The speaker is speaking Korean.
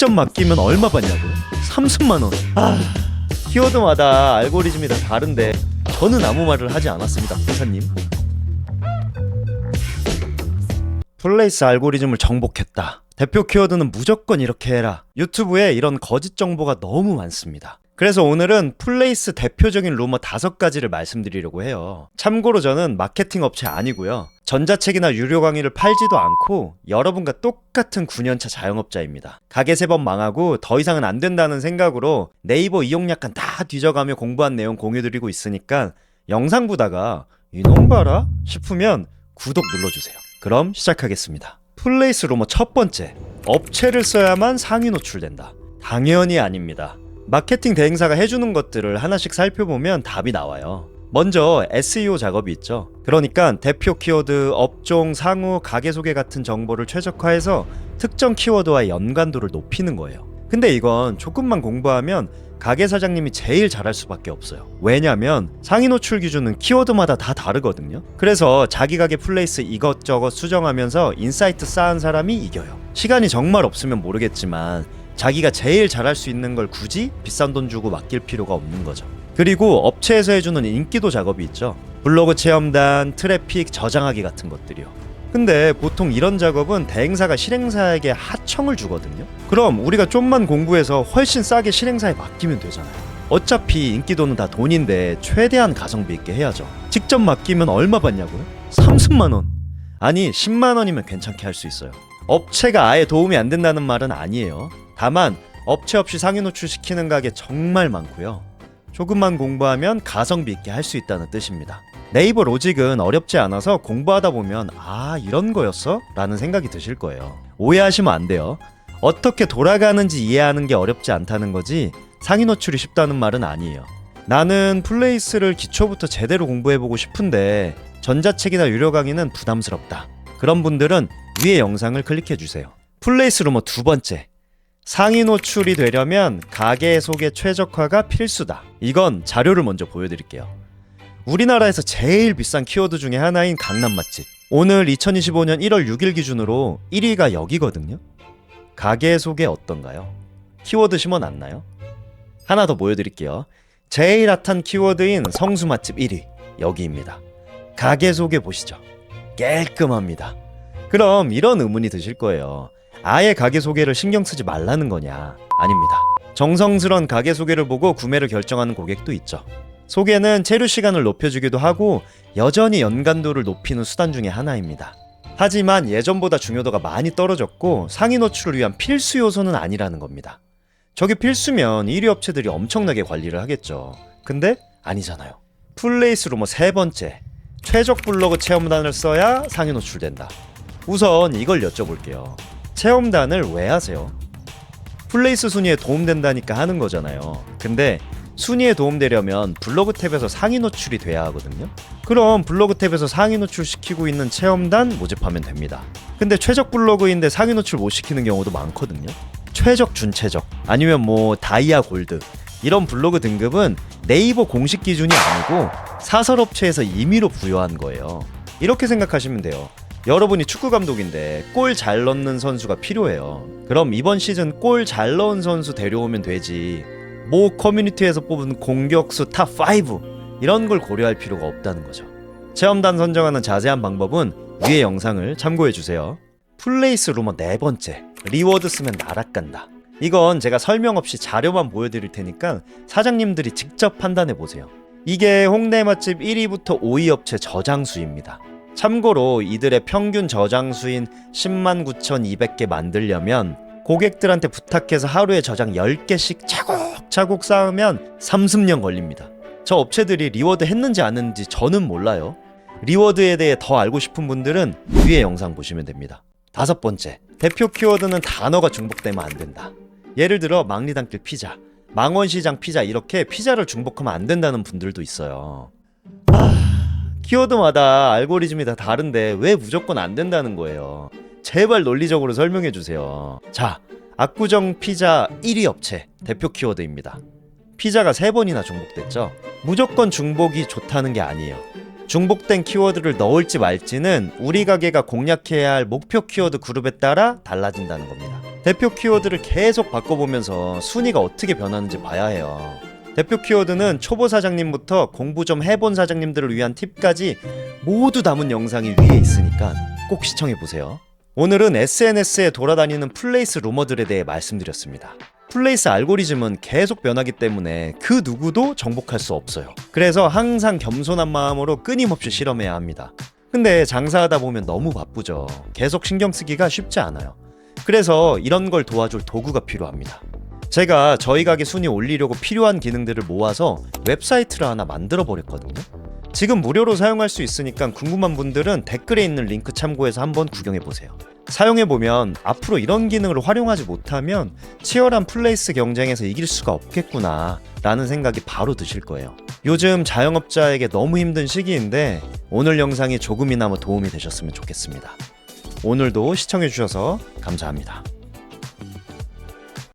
직접 맡기면 얼마 받냐고요? 30만원. 키워드마다 알고리즘이 다 다른데 저는 아무 말을 하지 않았습니다, 회사님. 플레이스 알고리즘을 정복했다. 대표 키워드는 무조건 이렇게 해라. 유튜브에 이런 거짓 정보가 너무 많습니다. 그래서 오늘은 플레이스 대표적인 루머 5가지를 말씀드리려고 해요. 참고로 저는 마케팅 업체 아니고요. 전자책이나 유료 강의를 팔지도 않고 여러분과 똑같은 9년차 자영업자입니다. 가게 3번 망하고 더 이상은 안 된다는 생각으로 네이버 이용 약관 다 뒤져가며 공부한 내용 공유드리고 있으니까 영상 보다가 이놈 봐라 싶으면 구독 눌러주세요. 그럼 시작하겠습니다. 플레이스 루머 첫 번째, 업체를 써야만 상위 노출된다. 당연히 아닙니다. 마케팅 대행사가 해주는 것들을 하나씩 살펴보면 답이 나와요. 먼저 SEO 작업이 있죠. 그러니까 대표 키워드, 업종, 상호, 가게 소개 같은 정보를 최적화해서 특정 키워드와의 연관도를 높이는 거예요. 근데 이건 조금만 공부하면 가게 사장님이 제일 잘할 수밖에 없어요. 왜냐면 상위 노출 기준은 키워드마다 다 다르거든요. 그래서 자기 가게 플레이스 이것저것 수정하면서 인사이트 쌓은 사람이 이겨요. 시간이 정말 없으면 모르겠지만 자기가 제일 잘할 수 있는 걸 굳이 비싼 돈 주고 맡길 필요가 없는 거죠. 그리고 업체에서 해주는 인기도 작업이 있죠. 블로그 체험단, 트래픽 저장하기 같은 것들이요. 근데 보통 이런 작업은 대행사가 실행사에게 하청을 주거든요. 그럼 우리가 좀만 공부해서 훨씬 싸게 실행사에 맡기면 되잖아요. 어차피 인기도는 다 돈인데 최대한 가성비 있게 해야죠. 직접 맡기면 얼마 받냐고요? 30만원. 아니 10만원이면 괜찮게 할 수 있어요. 업체가 아예 도움이 안 된다는 말은 아니에요. 다만 업체 없이 상위 노출시키는 가게 정말 많고요. 조금만 공부하면 가성비 있게 할 수 있다는 뜻입니다. 네이버 로직은 어렵지 않아서 공부하다 보면 아 이런 거였어? 라는 생각이 드실 거예요. 오해하시면 안 돼요. 어떻게 돌아가는지 이해하는 게 어렵지 않다는 거지 상위 노출이 쉽다는 말은 아니에요. 나는 플레이스를 기초부터 제대로 공부해보고 싶은데 전자책이나 유료 강의는 부담스럽다. 그런 분들은 위에 영상을 클릭해주세요. 플레이스 루머 두 번째, 상위 노출이 되려면 가게 소개 최적화가 필수다. 이건 자료를 먼저 보여드릴게요. 우리나라에서 제일 비싼 키워드 중에 하나인 강남 맛집. 오늘 2025년 1월 6일 기준으로 1위가 여기거든요. 가게 소개 어떤가요? 키워드 심어놨나요? 하나 더 보여드릴게요. 제일 핫한 키워드인 성수 맛집 1위 여기입니다. 가게 소개 보시죠. 깔끔합니다. 그럼 이런 의문이 드실 거예요. 아예 가게 소개를 신경 쓰지 말라는 거냐? 아닙니다. 정성스런 가게 소개를 보고 구매를 결정하는 고객도 있죠. 소개는 체류 시간을 높여주기도 하고 여전히 연관도를 높이는 수단 중에 하나입니다. 하지만 예전보다 중요도가 많이 떨어졌고 상위 노출을 위한 필수 요소는 아니라는 겁니다. 저게 필수면 1위 업체들이 엄청나게 관리를 하겠죠. 근데 아니잖아요. 플레이스 루머 세 번째, 최적 블로그 체험단을 써야 상위 노출된다. 우선 이걸 여쭤볼게요. 체험단을 왜 하세요? 플레이스 순위에 도움된다니까 하는 거잖아요. 근데 순위에 도움되려면 블로그 탭에서 상위 노출이 돼야 하거든요. 그럼 블로그 탭에서 상위 노출 시키고 있는 체험단 모집하면 됩니다. 근데 최적 블로그인데 상위 노출 못 시키는 경우도 많거든요. 최적, 준최적 아니면 뭐 다이아 골드 이런 블로그 등급은 네이버 공식 기준이 아니고 사설업체에서 임의로 부여한 거예요. 이렇게 생각하시면 돼요. 여러분이 축구 감독인데 골 잘 넣는 선수가 필요해요. 그럼 이번 시즌 골 잘 넣은 선수 데려오면 되지 모 커뮤니티에서 뽑은 공격수 탑5 이런 걸 고려할 필요가 없다는 거죠. 체험단 선정하는 자세한 방법은 위의 영상을 참고해주세요. 플레이스 루머 네 번째, 리워드 쓰면 나락간다. 이건 제가 설명 없이 자료만 보여드릴 테니까 사장님들이 직접 판단해보세요. 이게 홍대 맛집 1위부터 5위 업체 저장수입니다. 참고로 이들의 평균 저장수인 109,200개 만들려면 고객들한테 부탁해서 하루에 저장 10개씩 차곡차곡 쌓으면 30년 걸립니다. 저 업체들이 리워드 했는지 안 했는지 저는 몰라요. 리워드에 대해 더 알고 싶은 분들은 위에 영상 보시면 됩니다. 다섯 번째, 대표 키워드는 단어가 중복되면 안 된다. 예를 들어 망리단길 피자, 망원시장 피자 이렇게 피자를 중복하면 안 된다는 분들도 있어요. 키워드마다 알고리즘이 다 다른데 왜 무조건 안 된다는 거예요. 제발 논리적으로 설명해 주세요. 자, 압구정 피자 1위 업체 대표 키워드입니다. 피자가 3번이나 중복됐죠? 무조건 중복이 좋다는 게 아니에요. 중복된 키워드를 넣을지 말지는 우리 가게가 공략해야 할 목표 키워드 그룹에 따라 달라진다는 겁니다. 대표 키워드를 계속 바꿔보면서 순위가 어떻게 변하는지 봐야 해요. 대표 키워드는 초보 사장님부터 공부 좀 해본 사장님들을 위한 팁까지 모두 담은 영상이 위에 있으니까 꼭 시청해보세요. 오늘은 SNS에 돌아다니는 플레이스 루머들에 대해 말씀드렸습니다. 플레이스 알고리즘은 계속 변하기 때문에 그 누구도 정복할 수 없어요. 그래서 항상 겸손한 마음으로 끊임없이 실험해야 합니다. 근데 장사하다 보면 너무 바쁘죠. 계속 신경 쓰기가 쉽지 않아요. 그래서 이런 걸 도와줄 도구가 필요합니다. 제가 저희 가게 순위 올리려고 필요한 기능들을 모아서 웹사이트를 하나 만들어 버렸거든요. 지금 무료로 사용할 수 있으니까 궁금한 분들은 댓글에 있는 링크 참고해서 한번 구경해보세요. 사용해보면 앞으로 이런 기능을 활용하지 못하면 치열한 플레이스 경쟁에서 이길 수가 없겠구나 라는 생각이 바로 드실 거예요. 요즘 자영업자에게 너무 힘든 시기인데 오늘 영상이 조금이나마 도움이 되셨으면 좋겠습니다. 오늘도 시청해주셔서 감사합니다.